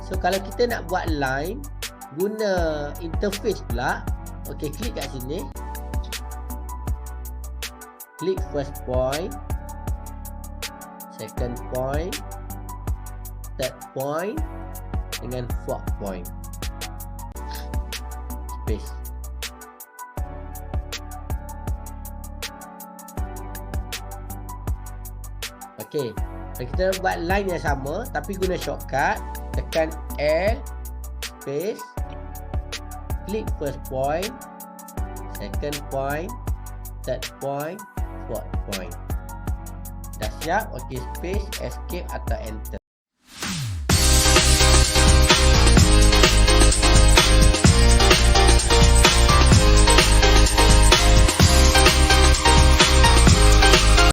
So kalau kita nak buat line guna interface pula, okey, klik kat sini. Klik first point, second point, third point dengan fourth point. Space. Okey, kita buat line yang sama tapi guna shortcut. Tekan L, space, klik first point, second point, third point, fourth point. Dah siap? Okey, space, escape atau enter.